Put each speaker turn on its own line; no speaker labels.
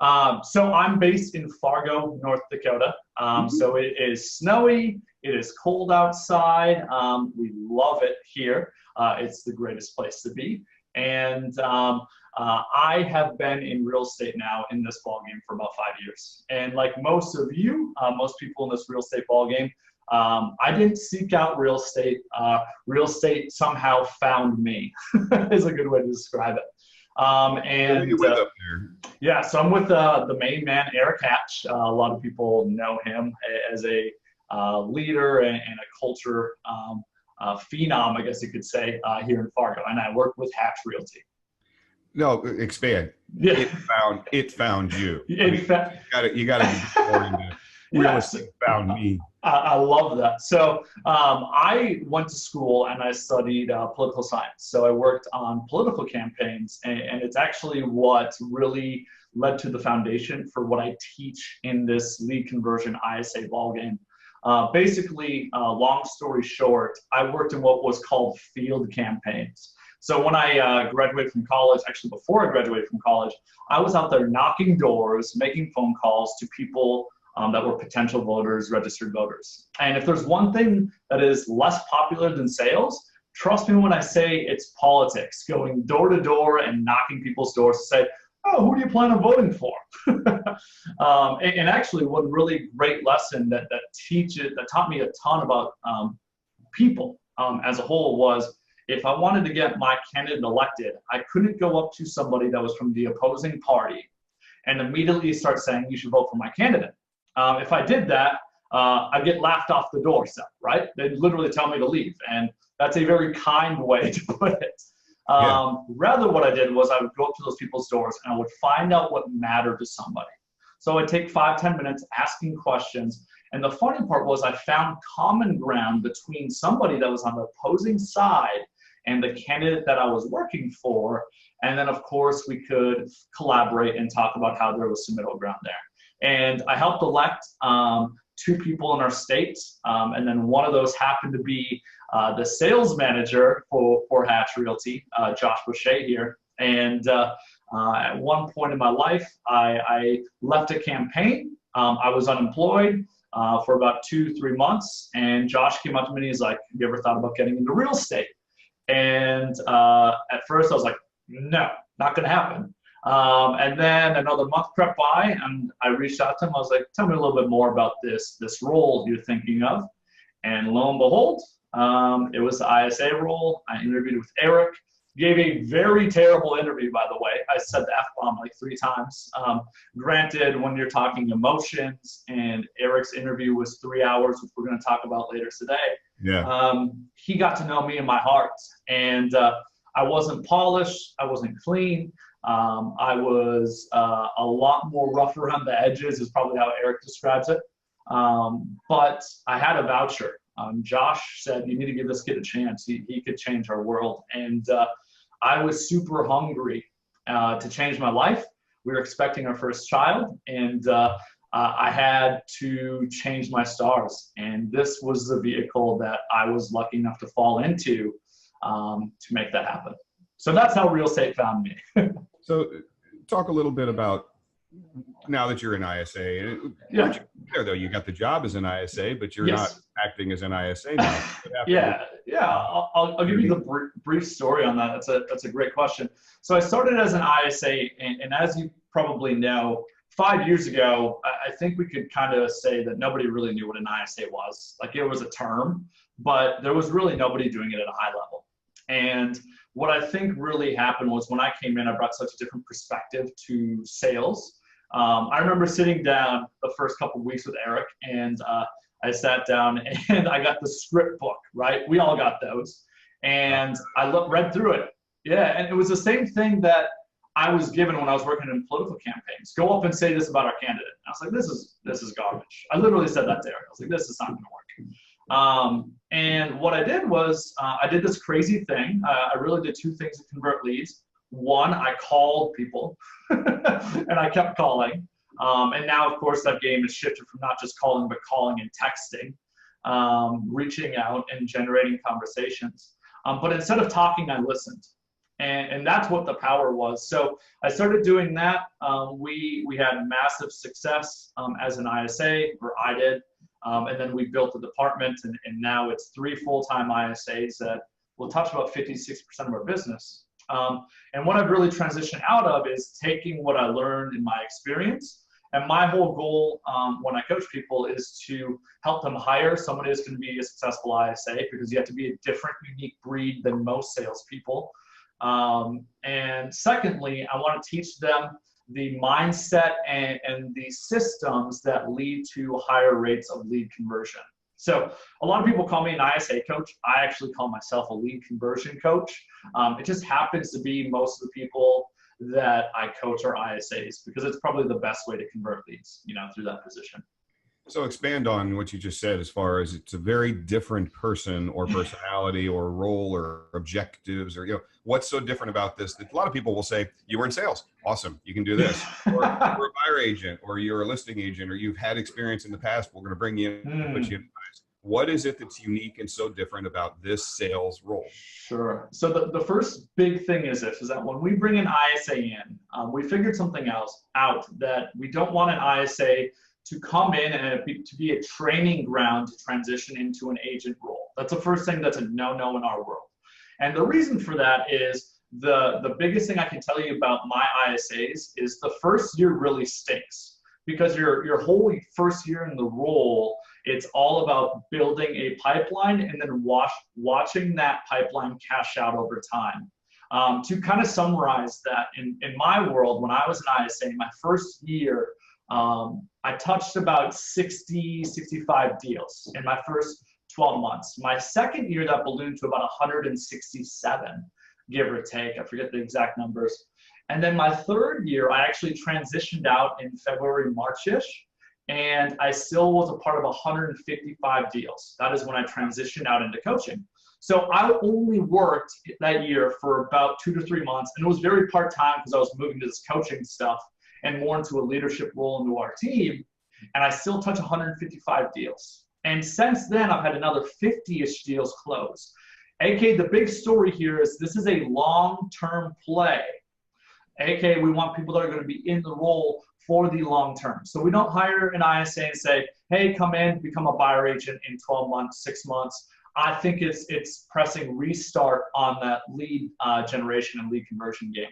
So I'm based in Fargo, North Dakota. So it is snowy. It is cold outside. We love it here. It's the greatest place to be. And I have been in real estate now in this ballgame for about 5 years. And like most of you, most people in this real estate ballgame, I didn't seek out real estate. Real estate somehow found me is a good way to describe it.
Who are you with up there?
Yeah, so I'm with the main man, Eric Hatch. A lot of people know him as a leader and a culture phenom, I guess you could say, here in Fargo. And I work with Hatch Realty.
No, expand.
Yeah.
It found you.
You
got to be more into real estate found me.
I love that. So I went to school and I studied political science. So I worked on political campaigns, and it's actually what really led to the foundation for what I teach in this lead conversion ISA ballgame. Basically, long story short, I worked in what was called field campaigns. So when I graduated from college, actually before I graduated from college, I was out there knocking doors, making phone calls to people that were potential voters, registered voters. And if there's one thing that is less popular than sales, trust me when I say it's politics, going door to door and knocking people's doors to say, oh, who do you plan on voting for? And actually, one really great lesson that taught me a ton about people as a whole was, if I wanted to get my candidate elected, I couldn't go up to somebody that was from the opposing party and immediately start saying, you should vote for my candidate. If I did that, I'd get laughed off the doorstep, right? They'd literally tell me to leave. And that's a very kind way to put it. Rather, what I did was I would go up to those people's doors and I would find out what mattered to somebody. So I'd take 5-10 minutes asking questions. And the funny part was I found common ground between somebody that was on the opposing side and the candidate that I was working for. And then, of course, we could collaborate and talk about how there was some middle ground there. And I helped elect 2 people in our state. And then one of those happened to be the sales manager for Hatch Realty, Josh Boucher here. And at one point in my life, I left a campaign. I was unemployed for about 2-3 months. And Josh came up to me and he's like, have you ever thought about getting into real estate? And at first I was like, no, not going to happen. And then another month crept by and I reached out to him. I was like, tell me a little bit more about this role you're thinking of. And lo and behold, it was the ISA role. I interviewed with Eric, gave a very terrible interview, by the way. I said the F-bomb like 3 times. Granted, when you're talking emotions, and Eric's interview was 3 hours, which we're going to talk about later today. He got to know me in my heart. And I wasn't polished. I wasn't clean. I was a lot more rough around the edges is probably how Eric describes it. But I had a voucher. Josh said, you need to give this kid a chance. He could change our world. And I was super hungry to change my life. We were expecting our first child, and I had to change my stars. And this was the vehicle that I was lucky enough to fall into to make that happen. So that's how real estate found me.
So talk a little bit about, now that you're an ISA, there though, you got the job as an ISA, but you're not acting as an ISA now. I'll give you the brief story on that. That's a great question. So I started as an ISA, and as you probably know, 5 years ago, I think we could kind of say that nobody really knew what an ISA was. Like, it was a term, but there was really nobody doing it at a high level. And what I think really happened was when I came in, I brought such a different perspective to sales. I remember sitting down the first couple of weeks with Eric, and I sat down and I got the script book, right? We all got those. And I read through it. Yeah, and it was the same thing that I was given when I was working in political campaigns. Go up and say this about our candidate. I was like, this is garbage. I literally said that to Eric. I was like, this is not going to work. And what I did was I did this crazy thing. I really did 2 things to convert leads. One, I called people and I kept calling. And now, of course, that game has shifted from not just calling, but calling and texting, reaching out and generating conversations. But instead of talking, I listened.
And that's what the power was. So I started doing that. We had massive success as an ISA, or I did. And then we built a department, and now it's 3 full-time ISAs that will touch about 50-60% of our business. And what I've really transitioned out of is taking what I learned in my experience. And my whole goal when I coach people is to help them hire someone who's going to be a successful ISA, because you have to be a different, unique breed than most salespeople. And secondly, I want to teach them the mindset and the systems that lead to higher rates of lead conversion. So a lot of people call me an ISA coach. I actually call myself a lead conversion coach. It just happens to be most of the people that I coach are ISAs, because it's probably the best way to convert leads, through that position.
So expand on what you just said, as far as it's a very different person or personality or role or objectives, or, what's so different about this that a lot of people will say, you were in sales. Awesome. You can do this. Or you're a buyer agent, or you're a listing agent, or you've had experience in the past. We're going to bring you in, put you in. What is it that's unique and so different about this sales role?
Sure. So the first big thing is that when we bring an ISA in, we figured something else out, that we don't want an ISA to come in and to be a training ground to transition into an agent role. That's the first thing that's a no-no in our world. And the reason for that is the biggest thing I can tell you about my ISAs is the first year really stinks, because your whole first year in the role, it's all about building a pipeline and then watching that pipeline cash out over time. To kind of summarize that, in my world, when I was an ISA, my first year, I touched about 60, 65 deals in my first 12 months. My second year, that ballooned to about 167, give or take. I forget the exact numbers. And then my third year, I actually transitioned out in February, March-ish, and I still was a part of 155 deals. That is when I transitioned out into coaching. So I only worked that year for about 2 to 3 months, and it was very part-time because I was moving to this coaching stuff and more into a leadership role into our team, and I still touch 155 deals. And since then, I've had another 50-ish deals close. AK, the big story here is this is a long-term play. AK, we want people that are going to be in the role for the long term. So we don't hire an ISA and say, hey, come in, become a buyer agent in 12 months, 6 months. I think it's pressing restart on that lead generation and lead conversion game.